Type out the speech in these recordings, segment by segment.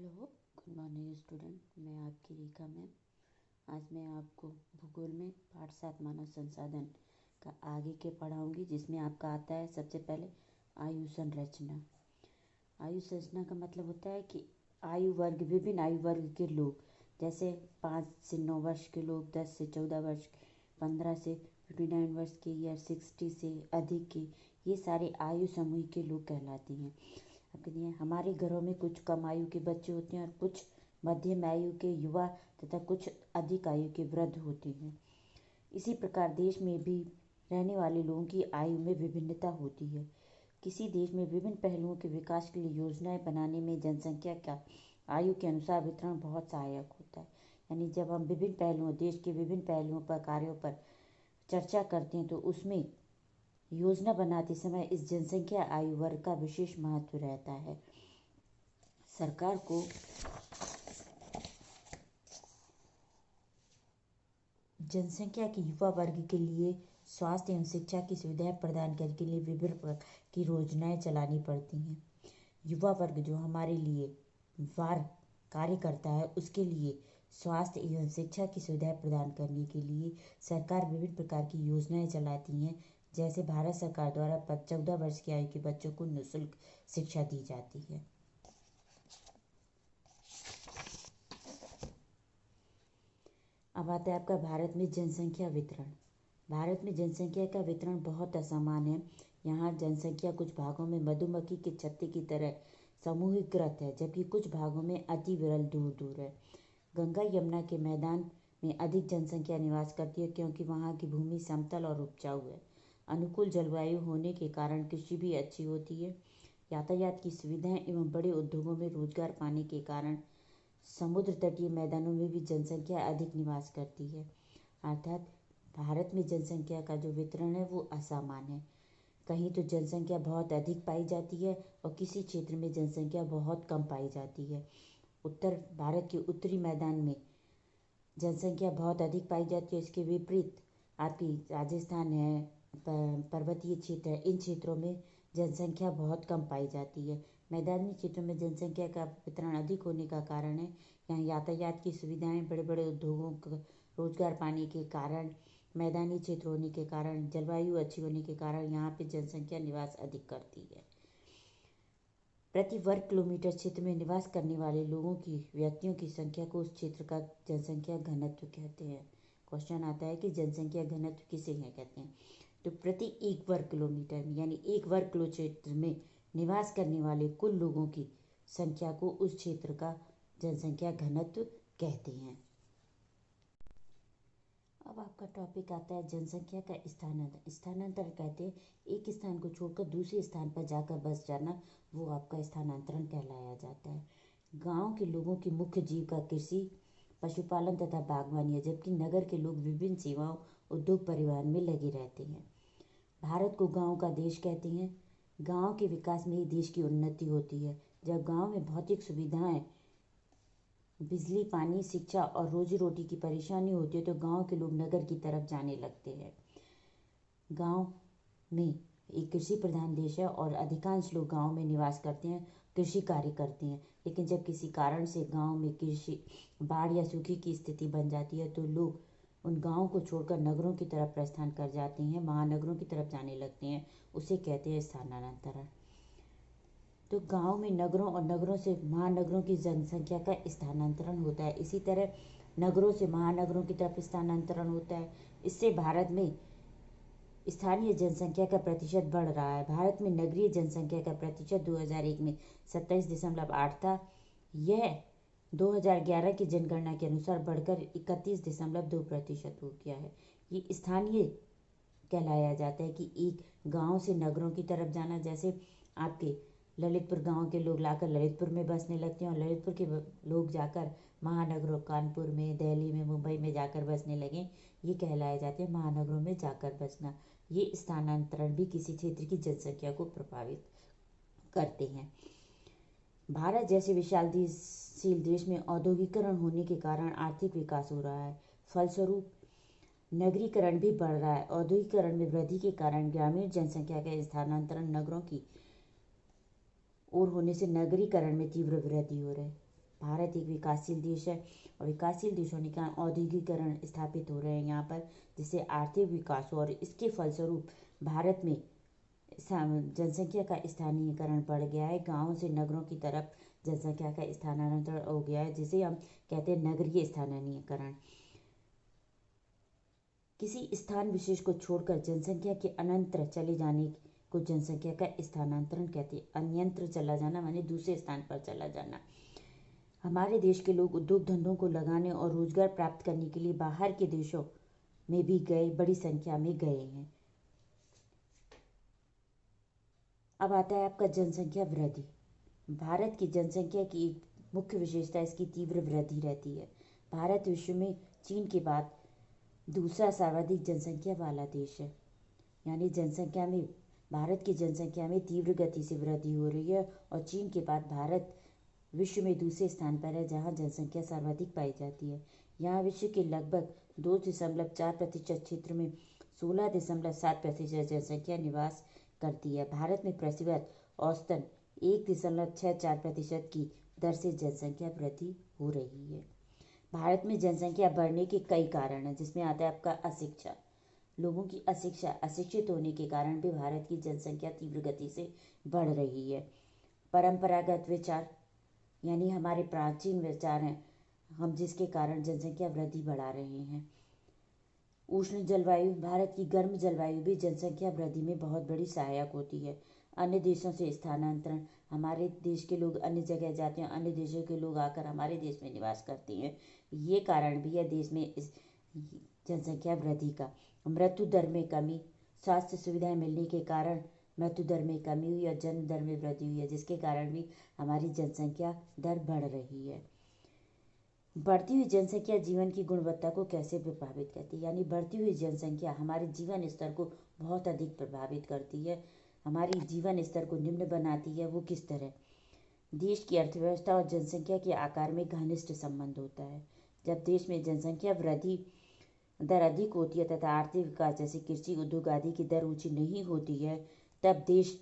Hello, good morning student. मैं आपकी रेखा ma'am. आज मैं आपको भूगोल में पाठ 7 मानव संसाधन का आगे के पढ़ाऊंगी, जिसमें आपका आता है सबसे पहले आयु संरचना। आयु संरचना का मतलब होता है कि आयु वर्ग, विभिन्न आयु वर्ग के लोग, जैसे 5 से 9 वर्ष के लोग, 10 से 14 वर्ष, 15 से 59 वर्ष के या 60 से अधिक के, ये सारे आयु समूह के लोग कहलाते हैं। अब कहते हैं हमारे घरों में कुछ कम आयु के बच्चे होते हैं और कुछ मध्यम आयु के युवा तथा कुछ अधिक आयु के वृद्ध होते हैं। इसी प्रकार देश में भी रहने वाले लोगों की आयु में विभिन्नता होती है। किसी देश में विभिन्न पहलुओं के विकास के लिए योजनाएं बनाने में जनसंख्या का आयु के अनुसार वितरण बहुत सहायक होता है। यानी जब हम विभिन्न पहलुओं, देश के विभिन्न पहलुओं पर, कार्यों पर चर्चा करते हैं तो उसमें योजना बनाते समय इस जनसंख्या आयु वर्ग का विशेष महत्व रहता है। सरकार को जनसंख्या के युवा वर्ग के लिए स्वास्थ्य एवं शिक्षा की सुविधाएं प्रदान करने के लिए विभिन्न प्रकार की योजनाएं चलानी पड़ती हैं। युवा वर्ग जो हमारे लिए वार कार्य करता है, उसके लिए स्वास्थ्य एवं शिक्षा की सुविधाएं प्रदान करने के लिए सरकार विभिन्न प्रकार की योजनाएं चलाती हैं। जैसे भारत सरकार द्वारा 14 वर्ष की आयु के बच्चों को निःशुल्क शिक्षा दी जाती है। अब आता है आपका भारत में जनसंख्या वितरण। भारत में जनसंख्या का वितरण बहुत असमान है। यहाँ जनसंख्या कुछ भागों में मधुमक्खी के छत्ते की तरह समूहीकृत है, जबकि कुछ भागों में अति विरल दूर दूर है। गंगा यमुना के मैदान में अधिक जनसंख्या निवास करती है, क्योंकि वहाँ की भूमि समतल और उपजाऊ है। अनुकूल जलवायु होने के कारण कृषि भी अच्छी होती है। यातायात की सुविधाएं एवं बड़े उद्योगों में रोजगार पाने के कारण समुद्र तटीय मैदानों में भी जनसंख्या अधिक निवास करती है। अर्थात भारत में जनसंख्या का जो वितरण है वो असमान है। कहीं तो जनसंख्या बहुत अधिक पाई जाती है और किसी क्षेत्र में जनसंख्या बहुत कम पाई जाती है। उत्तर भारत के उत्तरी मैदान में जनसंख्या बहुत अधिक पाई जाती है। इसके विपरीत आपकी राजस्थान है, पर्वतीय क्षेत्र है, इन क्षेत्रों में जनसंख्या बहुत कम पाई जाती है। मैदानी क्षेत्रों में जनसंख्या का वितरण अधिक होने का कारण है यहाँ यातायात की सुविधाएं, बड़े बड़े उद्योगों का रोजगार पाने के कारण, मैदानी क्षेत्र होने के कारण, जलवायु अच्छी होने के कारण यहाँ पे जनसंख्या निवास अधिक करती है। प्रति वर्ग किलोमीटर क्षेत्र में निवास करने वाले लोगों की, व्यक्तियों की संख्या को उस क्षेत्र का जनसंख्या घनत्व कहते हैं। क्वेश्चन आता है कि जनसंख्या घनत्व किसे कहते हैं। तो प्रति 1 वर्ग किलोमीटर में, यानी 1 वर्ग किलो क्षेत्र में निवास करने वाले कुल लोगों की संख्या को उस क्षेत्र का जनसंख्या घनत्व कहते हैं। अब आपका टॉपिक आता है जनसंख्या का स्थानांतरण। स्थानांतरण कहते हैं एक स्थान को छोड़कर दूसरे स्थान पर जाकर बस जाना, वो आपका स्थानांतरण कहलाया जाता है। गांव के लोगों की मुख्य जीविका कृषि, पशुपालन तथा बागवानी है, जबकि नगर के लोग विभिन्न सेवाओं, उद्योग, परिवहन में लगे रहते हैं। भारत को गाँव का देश कहते हैं। गाँव के विकास में ही देश की उन्नति होती है। जब गाँव में भौतिक सुविधाएं, बिजली, पानी, शिक्षा और रोजी रोटी की परेशानी होती है तो गांव के लोग नगर की तरफ जाने लगते हैं। गांव में एक कृषि प्रधान देश है और अधिकांश लोग गांव में निवास करते हैं, कृषि कार्य करते हैं। लेकिन जब किसी कारण से गांव में कृषि, बाढ़ या सूखे की स्थिति बन जाती है तो लोग उन गाँव को छोड़कर नगरों की तरफ प्रस्थान कर जाते हैं, महानगरों की तरफ जाने लगते हैं। उसे कहते हैं स्थानांतरण। तो गांव में नगरों और नगरों से महानगरों की जनसंख्या का स्थानांतरण होता है। इसी तरह नगरों से महानगरों की तरफ स्थानांतरण होता है। इससे भारत में स्थानीय जनसंख्या का प्रतिशत बढ़ रहा है। भारत में नगरीय जनसंख्या का प्रतिशत 2001 में 27.8 था। यह 2011 की जनगणना के अनुसार बढ़कर 31.2% हो गया है। ये स्थानीय कहलाया जाता है कि एक गांव से नगरों की तरफ जाना। जैसे आपके ललितपुर गांव के लोग लाकर ललितपुर में बसने लगते हैं और ललितपुर के लोग जाकर महानगरों, कानपुर में, दिल्ली में, मुंबई में जाकर बसने लगे, ये कहलाए जाते हैं महानगरों में जाकर बसना। ये स्थानांतरण भी किसी क्षेत्र की जनसंख्या को प्रभावित करते हैं। भारत जैसे विशालशील देश में औद्योगिकरण होने के कारण आर्थिक विकास हो रहा है। फलस्वरूप नगरीकरण भी बढ़ रहा है। औद्योगिकरण में वृद्धि के कारण ग्रामीण जनसंख्या का स्थानांतरण नगरों की ओर होने से नगरीकरण में तीव्र वृद्धि हो रही है। भारत एक विकासशील देश है और विकासशील देशों के कारण औद्योगिकरण स्थापित हो रहे हैं यहाँ पर, जिससे आर्थिक विकास हो और इसके फलस्वरूप भारत में जनसंख्या का स्थानीयकरण बढ़ गया है। गाँव से नगरों की तरफ जनसंख्या का स्थानांतरण हो गया है, जिसे हम कहते हैं नगरीय स्थानीयकरण। किसी स्थान विशेष को छोड़कर जनसंख्या के अन्यत्र चले जाने को जनसंख्या का स्थानांतरण कहते हैं। अन्यत्र चला जाना माने दूसरे स्थान पर चला जाना। हमारे देश के लोग उद्योग धंधों को लगाने और रोजगार प्राप्त करने के लिए बाहर के देशों में भी गए, बड़ी संख्या में गए हैं। अब आता है आपका जनसंख्या वृद्धि। भारत की जनसंख्या की एक मुख्य विशेषता इसकी तीव्र वृद्धि रहती है। भारत विश्व में चीन के बाद दूसरा सर्वाधिक जनसंख्या वाला देश है। यानी जनसंख्या में भारत की जनसंख्या में तीव्र गति से वृद्धि हो रही है और चीन के बाद भारत विश्व में दूसरे स्थान पर है जहां जनसंख्या सर्वाधिक पाई जाती है। यहाँ विश्व के लगभग 2.4% क्षेत्र में 16.7% जनसंख्या निवास करती है। भारत में प्रतिवर्ष औसतन 1.64% की दर से जनसंख्या वृद्धि हो रही है। भारत में जनसंख्या बढ़ने के कई कारण हैं, जिसमें आता है आपका अशिक्षा। लोगों की अशिक्षित होने के कारण भी भारत की जनसंख्या तीव्र गति से बढ़ रही है। परंपरागत विचार यानी हमारे प्राचीन विचार हैं हम, जिसके कारण जनसंख्या वृद्धि बढ़ा रहे हैं। उष्ण जलवायु, भारत की गर्म जलवायु भी जनसंख्या वृद्धि में बहुत बड़ी सहायक होती है। अन्य देशों से स्थानांतरण, हमारे देश के लोग अन्य जगह जाते हैं, अन्य देशों के लोग आकर हमारे देश में निवास करते हैं, ये कारण भी है देश में इस जनसंख्या वृद्धि का। मृत्यु दर में कमी, स्वास्थ्य सुविधाएं मिलने के कारण मृत्यु दर में कमी हुई और जन्म दर में वृद्धि हुई है, जिसके कारण भी हमारी जनसंख्या दर बढ़ रही है। बढ़ती हुई जनसंख्या जीवन की गुणवत्ता को कैसे प्रभावित करती है? यानी बढ़ती हुई जनसंख्या हमारे जीवन स्तर को बहुत अधिक प्रभावित करती है, हमारी जीवन स्तर को निम्न बनाती है। वो किस तरह? देश की अर्थव्यवस्था और जनसंख्या के आकार में घनिष्ठ संबंध होता है। जब देश में जनसंख्या वृद्धि दर अधिक होती है तथा आर्थिक विकास जैसे कृषि, उद्योग आदि की दर ऊंची नहीं होती है, तब देश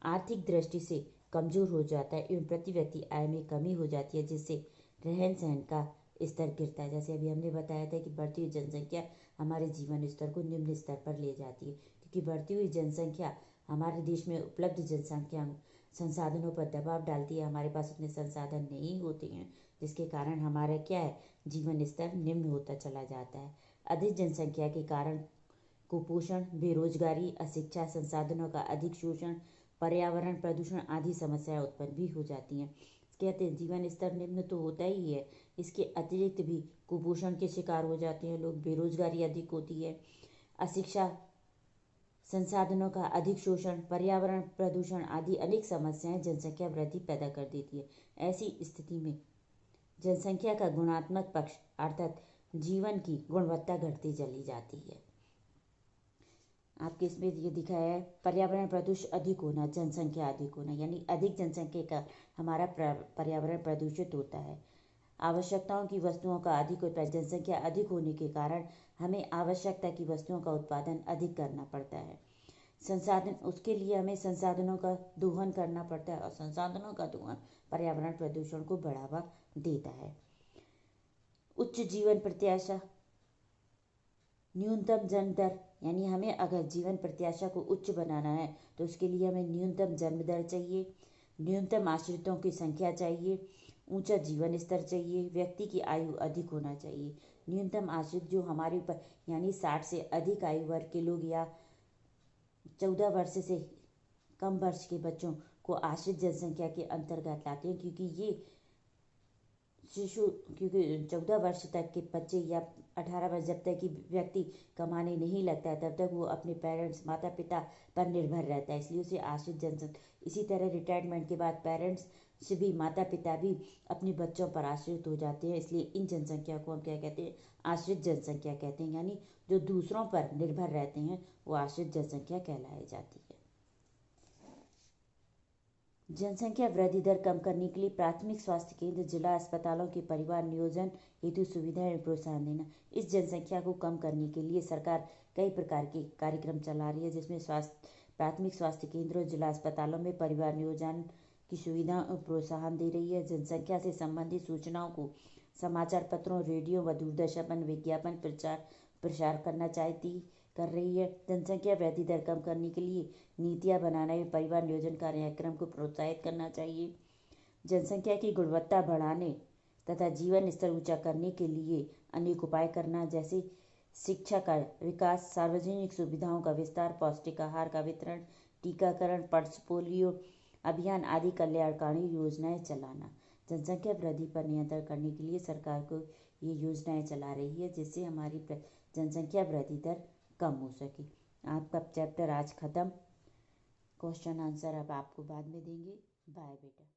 आर्थिक दृष्टि से कमजोर हो जाता है एवं प्रति व्यक्ति आय में कमी हो जाती है, जिससे रहन सहन का स्तर गिरता है। जैसे अभी हमने बताया था कि बढ़ती हुई जनसंख्या हमारे जीवन स्तर को निम्न स्तर पर ले जाती है, क्योंकि बढ़ती हुई जनसंख्या हमारे देश में उपलब्ध जनसंख्या संसाधनों पर दबाव डालती है। हमारे पास उतने संसाधन नहीं होते हैं, जिसके कारण हमारा क्या है, जीवन स्तर निम्न होता चला जाता है। अधिक जनसंख्या के कारण कुपोषण, बेरोजगारी, अशिक्षा, संसाधनों का अधिक शोषण, पर्यावरण प्रदूषण आदि समस्याएं उत्पन्न भी हो जाती हैं। कहते हैं जीवन स्तर निम्न तो होता ही है, इसके अतिरिक्त भी कुपोषण के शिकार हो जाते हैं लोग, बेरोजगारी अधिक होती है, अशिक्षा, संसाधनों का अधिक शोषण, पर्यावरण प्रदूषण आदि अनेक समस्याएं जनसंख्या वृद्धि पैदा कर देती है। ऐसी स्थिति में जनसंख्या का गुणात्मक पक्ष अर्थात जीवन की गुणवत्ता घटती चली जाती है। आपके इसमें ये दिखाया है पर्यावरण प्रदूषण अधिक होना, जनसंख्या अधिक होना, यानी अधिक जनसंख्या का हमारा पर्यावरण प्रदूषित होता है। आवश्यकताओं की वस्तुओं का अधिक उत्पादन, जनसंख्या अधिक होने के कारण हमें आवश्यकता की वस्तुओं का उत्पादन अधिक करना पड़ता है। संसाधन, उसके लिए हमें संसाधनों का दोहन करना पड़ता है और संसाधनों का दोहन पर्यावरण प्रदूषण को बढ़ावा देता है। उच्च जीवन प्रत्याशा, न्यूनतम जन्म दर, यानी हमें अगर जीवन प्रत्याशा को उच्च बनाना है तो उसके लिए हमें न्यूनतम जन्म दर चाहिए, न्यूनतम आश्रितों की संख्या चाहिए, ऊंचा जीवन स्तर चाहिए, व्यक्ति की आयु अधिक होना चाहिए। न्यूनतम आश्रित जो हमारे ऊपर यानी 60 से अधिक आयु वर्ग के लोग या 14 वर्ष से कम वर्ष के बच्चों को आश्रित जनसंख्या के अंतर्गत लाते हैं, क्योंकि ये शिशु, क्योंकि 14 वर्ष तक के बच्चे या 18 वर्ष जब तक कि व्यक्ति कमाने नहीं लगता है तब तक वो अपने पेरेंट्स, माता पिता पर निर्भर रहता है, इसलिए उसे आश्रित जनसंख्या। इसी तरह रिटायरमेंट के बाद पेरेंट्स से भी, माता पिता भी अपने बच्चों पर आश्रित हो जाते हैं, इसलिए इन जनसंख्या को हम क्या कहते हैं, आश्रित जनसंख्या कहते हैं। यानी जो दूसरों पर निर्भर रहते हैं वो आश्रित जनसंख्या कहलाई जाती है। जनसंख्या वृद्धि दर कम करने के लिए प्राथमिक स्वास्थ्य केंद्र, जिला अस्पतालों के परिवार नियोजन हेतु सुविधाएं एवं प्रोत्साहन देना। इस जनसंख्या को कम करने के लिए सरकार कई प्रकार के कार्यक्रम चला रही है, जिसमें प्राथमिक स्वास्थ्य केंद्रों, जिला अस्पतालों में परिवार नियोजन की सुविधा प्रोत्साहन दे रही है। जनसंख्या से संबंधित सूचनाओं को समाचार पत्रों, रेडियो व दूरदर्शन विज्ञापन प्रसार करना चाहती कर रही है। जनसंख्या वृद्धि दर कम करने के लिए नीतियाँ बनाना एवं परिवार नियोजन कार्यक्रम को प्रोत्साहित करना चाहिए। जनसंख्या की गुणवत्ता बढ़ाने तथा जीवन स्तर ऊंचा करने के लिए अनेक उपाय करना, जैसे शिक्षा का विकास, सार्वजनिक सुविधाओं का विस्तार, पौष्टिक आहार का वितरण, टीकाकरण, पल्स पोलियो अभियान आदि कल्याणकारी योजनाएं चलाना। जनसंख्या वृद्धि पर नियंत्रण करने के लिए सरकार को ये योजनाएं चला रही है, जिससे हमारी जनसंख्या वृद्धि दर कम हो सके। आपका चैप्टर आज ख़त्म। क्वेश्चन आंसर अब आपको बाद में देंगे। बाय बेटा।